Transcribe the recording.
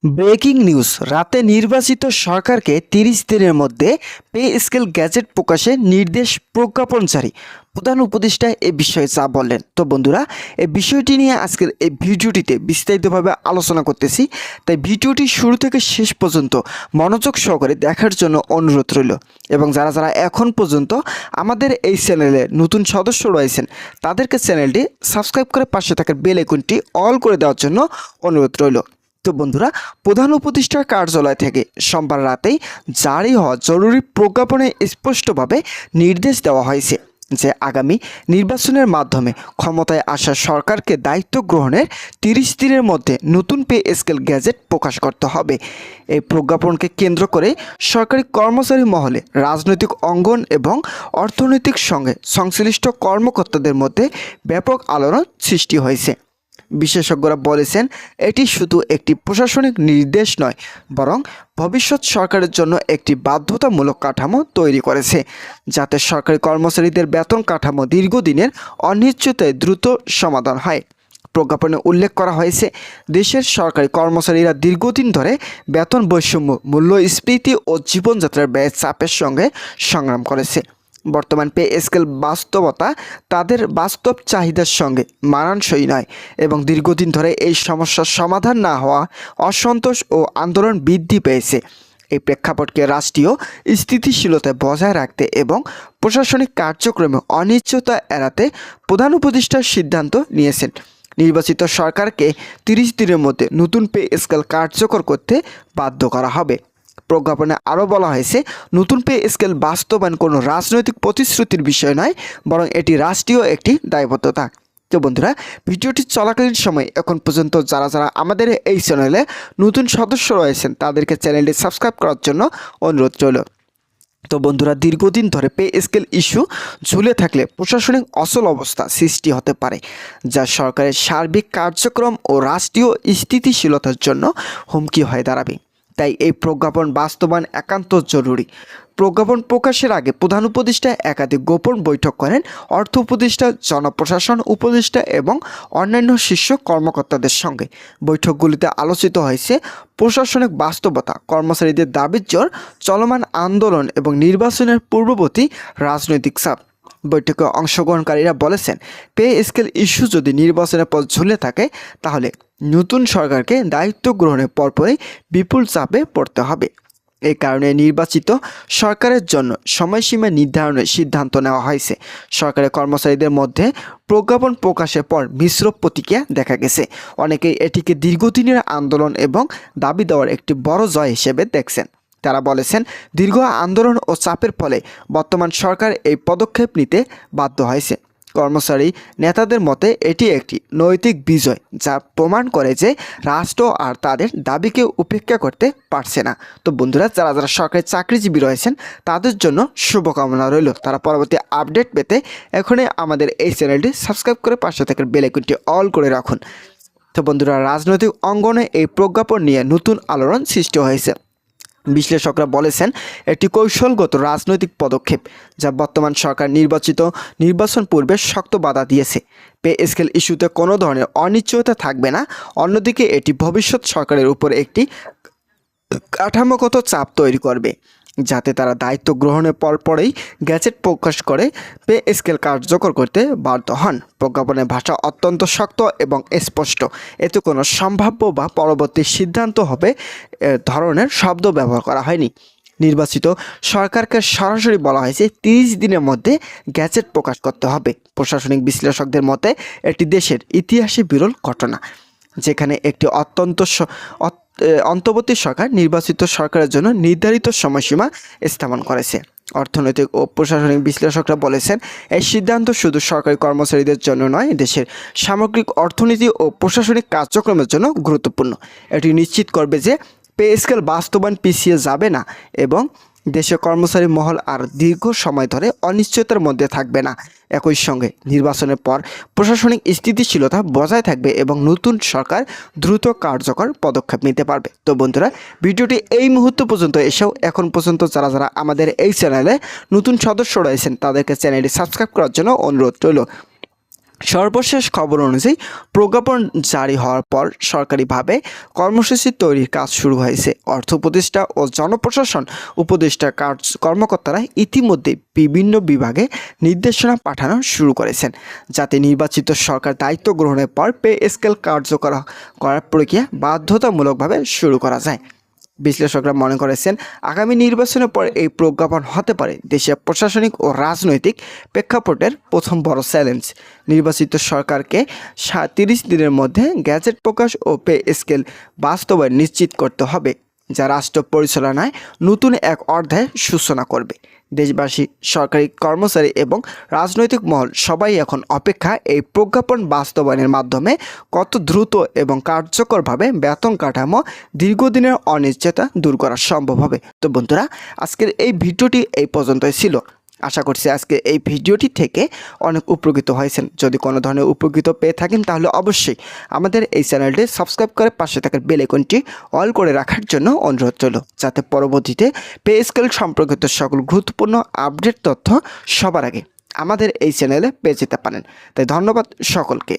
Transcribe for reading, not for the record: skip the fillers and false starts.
Breaking news, রাতে নির্বাচিত সরকারকে ৩০ দিনের মধ্যে পে স্কেল গ্যাজেট প্রকাশে নির্দেশ প্রজ্ঞাপন জারি। প্রধান উপদেষ্টা এ বিষয়ে যা বললেন। তো বন্ধুরা, এই বিষয়টি নিয়ে আজকের এই ভিডিওটিতে বিস্তারিতভাবে আলোচনা করতেছি, তাই ভিডিওটি শুরু থেকে শেষ পর্যন্ত মনোযোগ সহকারে দেখার জন্য অনুরোধ রইল। এবং যারা যারা এখন পর্যন্ত আমাদের এই চ্যানেলে নতুন সদস্য রয়েছেন, তাদেরকে চ্যানেলটি সাবস্ক্রাইব করে পাশে থাকা বেল আইকনটি অল করে দেওয়ার জন্য অনুরোধ রইল। তো বন্ধুরা, প্রধান উপদেষ্টার কার্যালয় থেকে সোমবার রাতেই জারি হওয়া জরুরি প্রজ্ঞাপনে স্পষ্টভাবে নির্দেশ দেওয়া হয়েছে যে আগামী নির্বাচনের মাধ্যমে ক্ষমতায় আসা সরকারকে দায়িত্ব গ্রহণের ৩০ দিনের মধ্যে নতুন পে স্কেল গ্যাজেট প্রকাশ করতে হবে। এই প্রজ্ঞাপনকে কেন্দ্র করে সরকারি কর্মচারী মহলে, রাজনৈতিক অঙ্গন এবং অর্থনৈতিক সঙ্গে সংশ্লিষ্ট কর্মকর্তাদের মধ্যে ব্যাপক আলোড়ন সৃষ্টি হয়েছে। বিশেষজ্ঞরা বলেছেন, এটি শুধু একটি প্রশাসনিক নির্দেশ নয়, বরং ভবিষ্যৎ সরকারের জন্য একটি বাধ্যতামূলক কাঠামো তৈরি করেছে, যাতে সরকারি কর্মচারীদের বেতন কাঠামো দীর্ঘদিনের অনিশ্চয়তায় দ্রুত সমাধান হয়। প্রজ্ঞাপনে উল্লেখ করা হয়েছে, দেশের সরকারি কর্মচারীরা দীর্ঘদিন ধরে বেতন বৈষম্য, মূল্যস্ফীতি ও জীবনযাত্রার ব্যয়ের চাপের সঙ্গে সংগ্রাম করেছে। বর্তমান পে স্কেল বাস্তবতা তাদের বাস্তব চাহিদার সঙ্গে মানানসই নয় এবং দীর্ঘদিন ধরে এই সমস্যার সমাধান না হওয়া অসন্তোষ ও আন্দোলন বৃদ্ধি পেয়েছে। এই প্রেক্ষাপটকে রাষ্ট্রীয় স্থিতিশীলতা বজায় রাখতে এবং প্রশাসনিক কার্যক্রমে অনিশ্চয়তা এড়াতে প্রধান উপদেষ্টার সিদ্ধান্ত নিয়েছেন। নির্বাচিত সরকারকে ৩০ দিনের মধ্যে নতুন পে স্কেল কার্যকর করতে বাধ্য করা হবে। প্রজ্ঞাপনে আরও বলা হয়েছে, নতুন পে স্কেল বাস্তবায়ন কোনো রাজনৈতিক প্রতিশ্রুতির বিষয় নয়, বরং এটি রাষ্ট্রীয় একটি দায়বদ্ধতা। তো বন্ধুরা, ভিডিওটি চলাকালীন সময় এখন পর্যন্ত যারা যারা আমাদের এই চ্যানেলে নতুন সদস্য রয়েছেন, তাদেরকে চ্যানেলটি সাবস্ক্রাইব করার জন্য অনুরোধ রইল। তো বন্ধুরা, দীর্ঘদিন ধরে পে স্কেল ইস্যু ঝুলে থাকলে প্রশাসনিক অচল অবস্থা সৃষ্টি হতে পারে, যা সরকারের সার্বিক কার্যক্রম ও রাষ্ট্রীয় স্থিতিশীলতার জন্য হুমকি হয়ে দাঁড়াবে। তাই এই প্রজ্ঞাপন বাস্তবায়ন একান্ত জরুরি। প্রজ্ঞাপন প্রকাশের আগে প্রধান উপদেষ্টা একাধিক গোপন বৈঠক করেন অর্থ উপদেষ্টা, জনপ্রশাসন উপদেষ্টা এবং অন্যান্য শীর্ষ কর্মকর্তাদের সঙ্গে। বৈঠকগুলিতে আলোচিত হয়েছে প্রশাসনিক বাস্তবতা, কর্মচারীদের দাবির জোর, চলমান আন্দোলন এবং নির্বাচনের পূর্ববর্তী রাজনৈতিক চাপ। বৈঠকে অংশগ্রহণকারীরা বলেছেন, পে স্কেল ইস্যু যদি নির্বাচনের পর ঝুলে থাকে, তাহলে নতুন সরকারকে দায়িত্ব গ্রহণের পরপরই বিপুল চাপে পড়তে হবে। এই কারণে নির্বাচিত সরকারের জন্য সময়সীমা নির্ধারণের সিদ্ধান্ত নেওয়া হয়েছে। সরকারি কর্মচারীদের মধ্যে প্রজ্ঞাপন প্রকাশের পর মিশ্র প্রতিক্রিয়া দেখা গেছে। অনেকেই এটিকে দীর্ঘদিনের আন্দোলন এবং দাবি দেওয়ার একটি বড় জয় হিসেবে দেখছেন। তারা বলেছেন, দীর্ঘ আন্দোলন ও চাপের ফলে বর্তমান সরকার এই পদক্ষেপ নিতে বাধ্য হয়েছে। কর্মচারী নেতাদের মতে এটি একটি নৈতিক বিজয়, যা প্রমাণ করে যে রাষ্ট্র আর তাদের দাবিকে উপেক্ষা করতে পারছে না। তো বন্ধুরা, যারা যারা সরকারি চাকরিজীবী রয়েছেন, তাদের জন্য শুভকামনা রইল। তারা পরবর্তী আপডেট পেতে এখনই আমাদের এই চ্যানেলটি সাবস্ক্রাইব করে পাশে থাকা বেল আইকনটি অল করে রাখুন। তো বন্ধুরা, রাজনৈতিক অঙ্গনে এই প্রজ্ঞাপন নিয়ে নতুন আলোড়ন সৃষ্টি হয়েছে। বিশ্লেষকরা বলেছেন, এটি কৌশলগত রাজনৈতিক পদক্ষেপ, যা বর্তমান সরকার নির্বাচন পূর্বে শক্ত বাধা দিয়েছে। পে স্কেল ইস্যুতে কোনো ধরনের অনিশ্চয়তা থাকবে না। অন্যদিকে এটি ভবিষ্যৎ সরকারের উপর একটি কাঠামোগত চাপ তৈরি করবে, যাতে তারা দায়িত্ব গ্রহণের পরপরই গ্যাজেট প্রকাশ করে পে স্কেল কার্যকর করতে বাধ্য হন। প্রজ্ঞাপনের ভাষা অত্যন্ত শক্ত এবং স্পষ্ট। এতে কোনো সম্ভাব্য বা পরবর্তী সিদ্ধান্ত হবে ধরনের শব্দ ব্যবহার করা হয়নি। নির্বাচিত সরকারকে সরাসরি বলা হয়েছে ৩০ দিনের মধ্যে গ্যাজেট প্রকাশ করতে হবে। প্রশাসনিক বিশ্লেষকদের মতে এটি দেশের ইতিহাসে বিরল ঘটনা, যেখানে একটি অন্তর্বর্তী সরকার নির্বাচিত সরকারের জন্য নির্ধারিত সময়সীমা স্থাপন করেছে। অর্থনৈতিক ও প্রশাসনিক বিশ্লেষকরা বলেছেন, এই সিদ্ধান্ত শুধু সরকারি কর্মচারীদের জন্য নয়, দেশের সামগ্রিক অর্থনীতি ও প্রশাসনিক কার্যক্রমের জন্য গুরুত্বপূর্ণ। এটি নিশ্চিত করবে যে পে স্কেল বাস্তবায়ন পিছিয়ে যাবে না এবং দেশের কর্মচারী মহল আর দীর্ঘ সময় ধরে অনিশ্চয়তার মধ্যে থাকবে না। একই সঙ্গে নির্বাচনের পর প্রশাসনিক স্থিতিশীলতা বজায় থাকবে এবং নতুন সরকার দ্রুত কার্যকর পদক্ষেপ নিতে পারবে। তো বন্ধুরা, ভিডিওটি এই মুহূর্ত পর্যন্ত এসেও এখন পর্যন্ত যারা যারা আমাদের এই চ্যানেলে নতুন সদস্য রয়েছেন, তাদেরকে চ্যানেলটি সাবস্ক্রাইব করার জন্য অনুরোধ রইল। সর্বশেষ খবর অনুযায়ী প্রজ্ঞাপন জারি হওয়ার পর সরকারিভাবে কর্মসূচি তৈরির কাজ শুরু হয়েছে। অর্থ উপদেষ্টা ও জনপ্রশাসন উপদেষ্টা কর্মকর্তারা ইতিমধ্যে বিভিন্ন বিভাগে নির্দেশনা পাঠানো শুরু করেছেন, যাতে নির্বাচিত সরকার দায়িত্ব গ্রহণের পর পে স্কেল কার্যকর করার প্রক্রিয়া বাধ্যতামূলকভাবে শুরু করা যায়। বিশ্লেষকরা মনে করেছেন, আগামী নির্বাচনের পর এই প্রজ্ঞাপন হতে পারে দেশের প্রশাসনিক ও রাজনৈতিক প্রেক্ষাপটের প্রথম বড় চ্যালেঞ্জ। নির্বাচিত সরকারকে 30 দিনের মধ্যে গ্যাজেট প্রকাশ ও পে স্কেল বাস্তবায়ন নিশ্চিত করতে হবে, যা রাষ্ট্র পরিচালনায় নতুন এক অধ্যায়ের সূচনা করবে। দেশবাসী, সরকারি কর্মচারী এবং রাজনৈতিক মহল সবাই এখন অপেক্ষা এই প্রজ্ঞাপন বাস্তবায়নের মাধ্যমে কত দ্রুত এবং কার্যকরভাবে বেতন কাঠামো দীর্ঘদিনের অনিশ্চয়তা দূর করা সম্ভব হবে। তো বন্ধুরা, আজকের এই ভিডিওটি এই পর্যন্তই ছিল। আশা করছি আজকে এই ভিডিওটি থেকে অনেক উপকৃত হয়েছেন। যদি কোনো ধরনের উপকৃত পেয়ে থাকেন তাহলে অবশ্যই আমাদের এই চ্যানেলটি সাবস্ক্রাইব করে পাশে থাকা বেল আইকনটি অল করে রাখার জন্য অনুরোধ রইল, যাতে পরবর্তীতে পে স্কেল সম্পর্কিত সকল গুরুত্বপূর্ণ আপডেট তথ্য সবার আগে আমাদের এই চ্যানেলে পেয়ে যেতে পারেন। তাই ধন্যবাদ সকলকে।